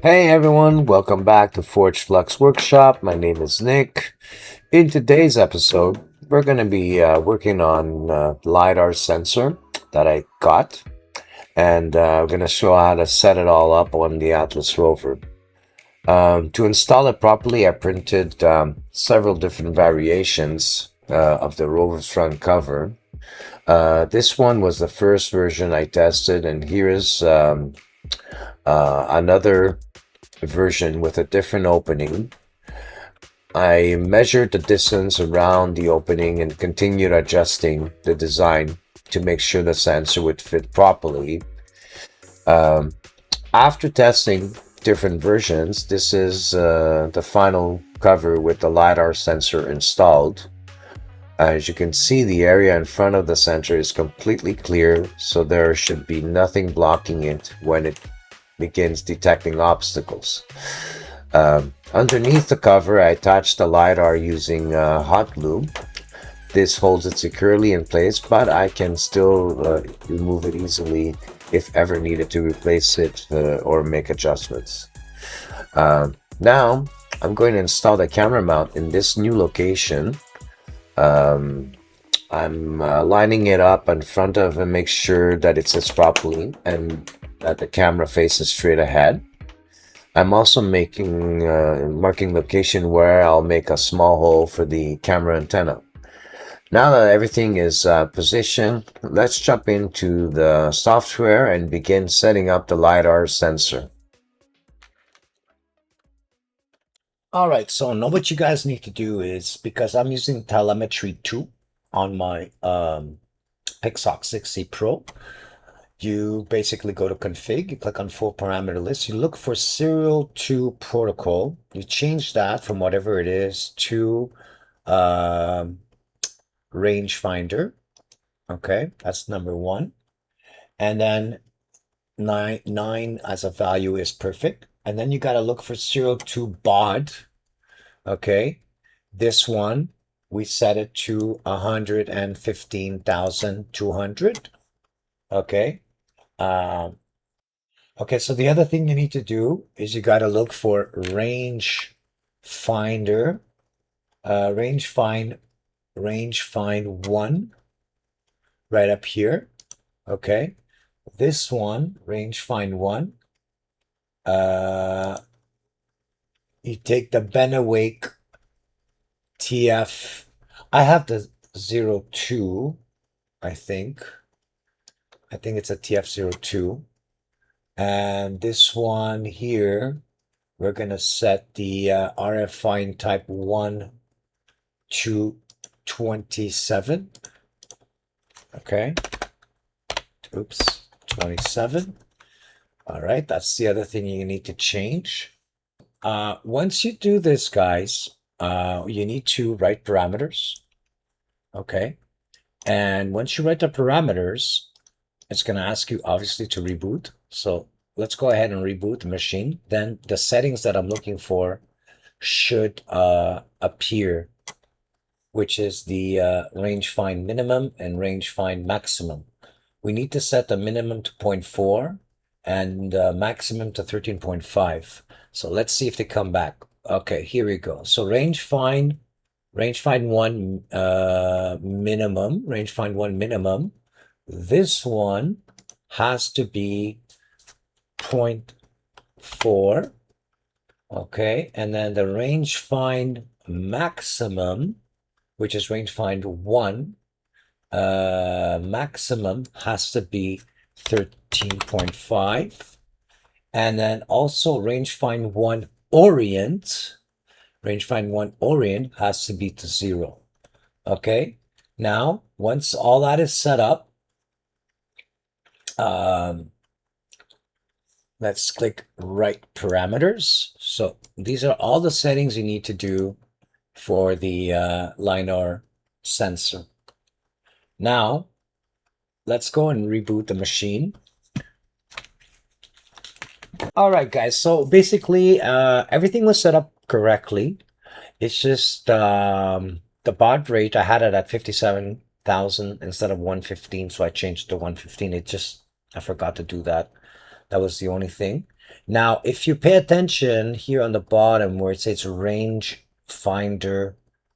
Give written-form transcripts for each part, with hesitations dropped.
Hey everyone, welcome back to ForgeFlux Workshop. My name is Nick. In today's episode, we're going to be working on LiDAR sensor that I got, and we're going to show how to set it all up on the Atlas Rover. To install it properly, I printed several different variations of the rover's front cover. This one was the first version I tested, and here is another version with a different opening. I measured the distance around the opening and continued adjusting the design to make sure the sensor would fit properly. After testing different versions, this is the final cover with the LiDAR sensor installed. As you can see, the area in front of the sensor is completely clear, so there should be nothing blocking it when it begins detecting obstacles. Underneath the cover, I attached the LiDAR using hot glue. This holds it securely in place, but I can still remove it easily if ever needed to replace it or make adjustments. Now, I'm going to install the camera mount in this new location. I'm lining it up in front of and make sure that it sits properly and that the camera faces straight ahead. I'm also marking location where I'll make a small hole for the camera antenna. Now that everything is positioned, let's jump into the software and begin setting up the LiDAR sensor. Alright, so now what you guys need to do is, because I'm using telemetry 2 on my Pixhawk 60 Pro, you basically go to config, you click on full parameter list, you look for serial to protocol, you change that from whatever it is to rangefinder. Okay, that's number 1. And then 9 as a value is perfect. And then you got to look for serial to baud. Okay, this one we set it to 115,200. Okay. Okay, so the other thing you need to do is you got to look for range finder, range find 1 right up here. Okay, this one, range find 1. You take the Benewake TF. I have the 02, I think. I think it's a TF02. And this one here, we're going to set the RF find type 1 to 27. Okay. Oops, 27. All right, that's the other thing you need to change. Once you do this, guys, you need to write parameters. Okay. And once you write the parameters, it's going to ask you, obviously, to reboot. So let's go ahead and reboot the machine. Then the settings that I'm looking for should appear, which is the range find minimum and range find maximum. We need to set the minimum to 0.4 and maximum to 13.5. So let's see if they come back. Okay, here we go. So range find 1 minimum, range find 1 minimum. This one has to be 0.4. Okay, and then the range find maximum, which is range find 1, maximum has to be 13.5. And then also range find 1 orient, has to be to 0. Okay, now once all that is set up, let's click write parameters. So these are all the settings you need to do for the LiDAR sensor. Now, let's go and reboot the machine. All right, guys. So basically, everything was set up correctly. It's just the baud rate, I had it at 57,000 instead of 115, so I changed it to 115. I forgot to do that. That was the only thing. Now, if you pay attention here on the bottom where it says rangefinder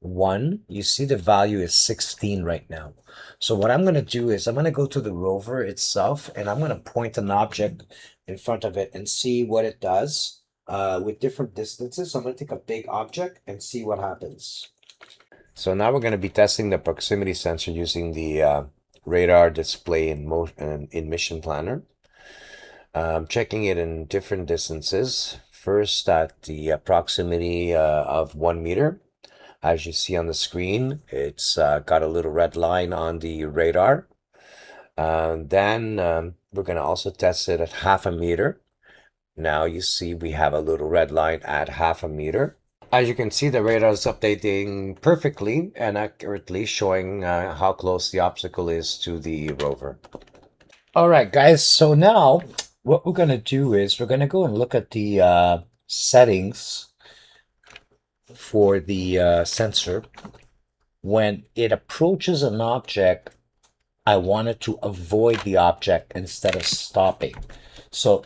1, you see the value is 16 right now. So what I'm going to do is I'm going to go to the rover itself and I'm going to point an object in front of it and see what it does with different distances. So I'm going to take a big object and see what happens. So now we're going to be testing the proximity sensor using the radar display in Mission Planner. Checking it in different distances. First at the proximity of 1 meter. As you see on the screen, it's got a little red line on the radar. Then we're going to also test it at 0.5 meter. Now you see we have a little red line at 0.5 meter. As you can see, the radar is updating perfectly and accurately, showing how close the obstacle is to the rover. All right, guys, so now what we're going to do is we're going to go and look at the settings for the sensor. When it approaches an object, I want it to avoid the object instead of stopping. So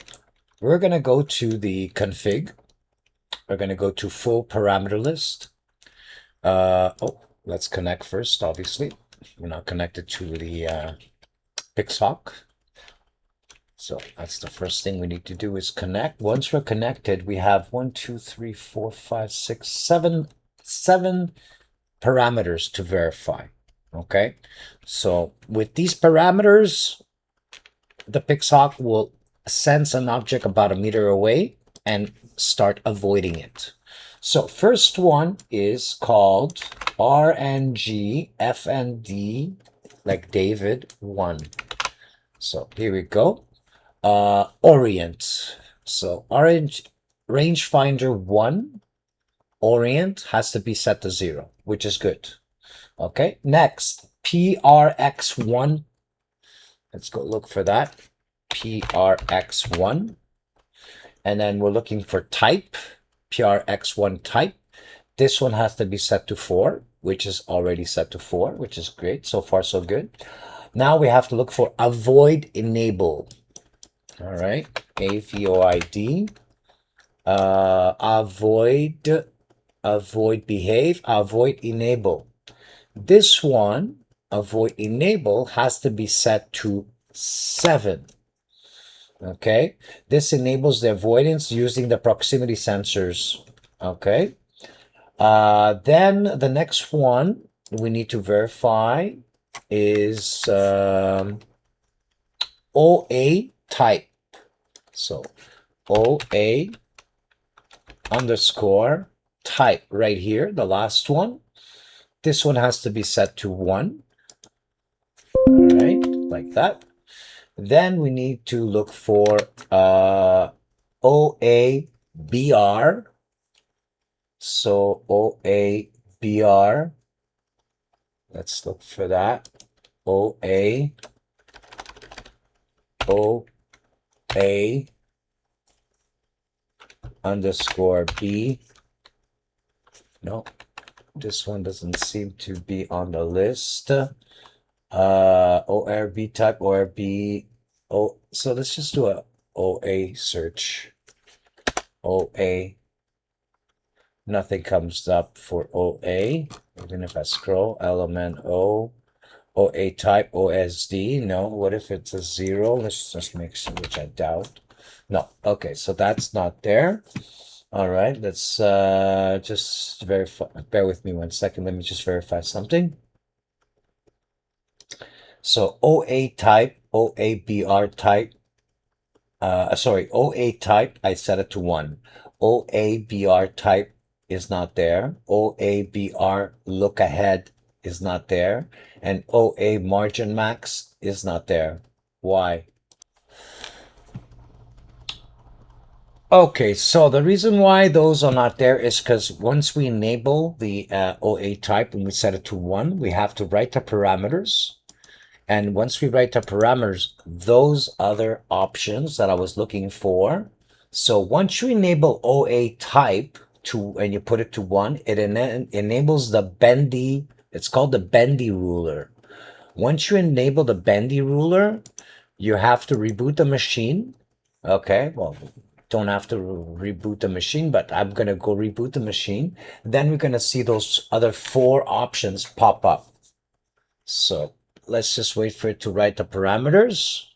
we're going to go to the config. We're going to go to full parameter list. Let's connect first, obviously. We're not connected to the Pixhawk. So that's the first thing we need to do is connect. Once we're connected, we have 1, 2, 3, 4, 5, 6, 7 parameters to verify. Okay, so with these parameters, the Pixhawk will sense an object about 1 meter away and start avoiding it. So first one is called RNG-FND, like David 1. So here we go. Orient. So rangefinder 1 orient has to be set to 0, which is good. Okay, next PRX1. Let's go look for that. PRX1. And then we're looking for type, PRX1 type. This one has to be set to 4, which is already set to 4, which is great. So far, so good. Now we have to look for avoid enable. All right, AVOID. Avoid behave, avoid enable. This one, avoid enable, has to be set to 7. Okay, this enables the avoidance using the proximity sensors. Okay, then the next one we need to verify is OA type. So OA underscore type right here, the last one. This one has to be set to 1. All right, like that. Then we need to look for OABR. So OABR, let's look for that. OA underscore B. No, this one doesn't seem to be on the list. ORB type, ORB. So let's just do a OA search. OA. Nothing comes up for OA. Even if I scroll, element O. OA type, OSD. No, what if it's a 0? Let's just make sure, which I doubt. No, okay, so that's not there. All right, let's just verify. Bear with me 1 second. Let me just verify something. So OA type, OABR type. Sorry, OA type, I set it to 1. OABR type is not there. OABR look ahead is not there. And OA margin max is not there. Why? Okay, so the reason why those are not there is because once we enable the OA type and we set it to 1, we have to write the parameters. And once we write the parameters, those other options that I was looking for. So once you enable OA type to and you put it to 1, it enables the bendy. It's called the bendy ruler. Once you enable the bendy ruler, you have to reboot the machine Okay, well, don't have to reboot the machine, but I'm gonna go reboot the machine. Then we're gonna see those other 4 options pop up. So let's just wait for it to write the parameters.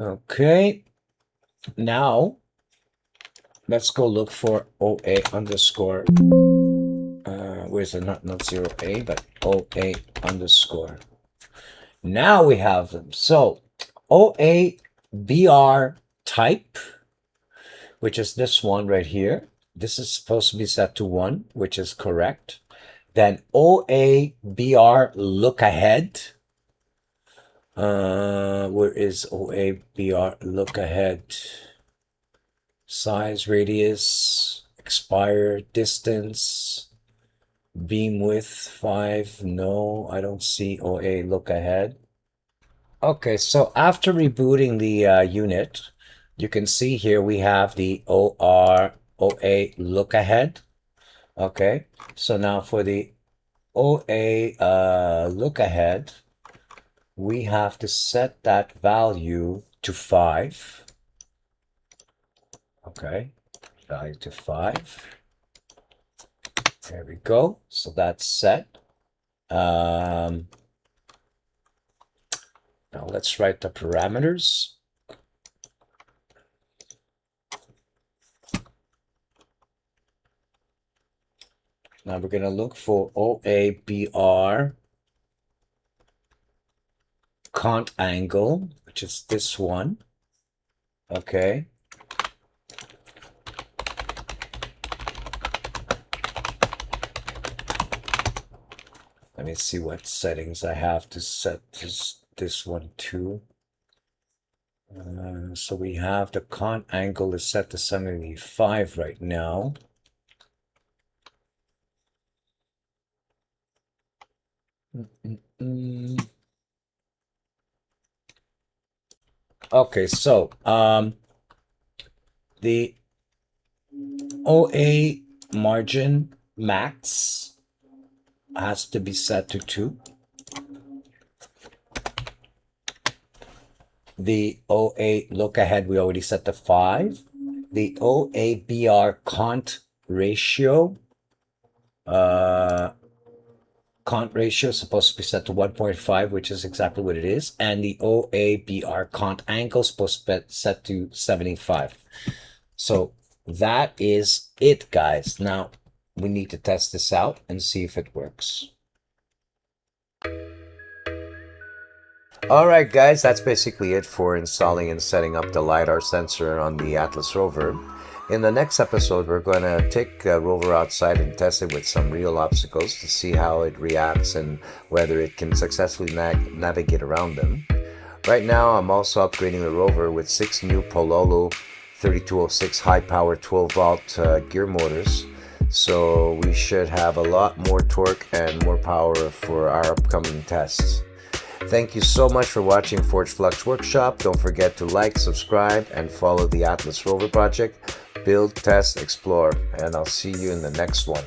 Okay, now let's go look for OA underscore. Where's it? Not 0A, but OA underscore. Now we have them. So OA BR type, which is this one right here. This is supposed to be set to 1, which is correct. Then OA BR look ahead. Where is OA BR look ahead? Size, radius, expire, distance, beam width 5. No, I don't see OA look ahead. Okay, so after rebooting the unit, you can see here we have the OA look ahead. Okay, so now for the OA look ahead, we have to set that value to 5. Okay, value to 5. There we go. So that's set. Now let's write the parameters. Now we're going to look for OABR cont angle, which is this one. Okay. Let me see what settings I have to set this one to. So we have the cont angle is set to 75 right now. Okay, so the OA margin max has to be set to 2. The OA look ahead, we already set to 5. The OA-BR cont ratio, is supposed to be set to 1.5, which is exactly what it is. And the OA-BR cont angle is supposed to be set to 75. So that is it, guys. Now we need to test this out and see if it works. All right, guys, that's basically it for installing and setting up the LiDAR sensor on the Atlas Rover. In the next episode, we're going to take a rover outside and test it with some real obstacles to see how it reacts and whether it can successfully navigate around them. Right now, I'm also upgrading the rover with 6 new Pololo 3206 high-power 12-volt gear motors. So we should have a lot more torque and more power for our upcoming tests. Thank you so much for watching ForgeFlux Workshop. Don't forget to like, subscribe, and follow the Atlas Rover project. Build, test, explore, and I'll see you in the next one.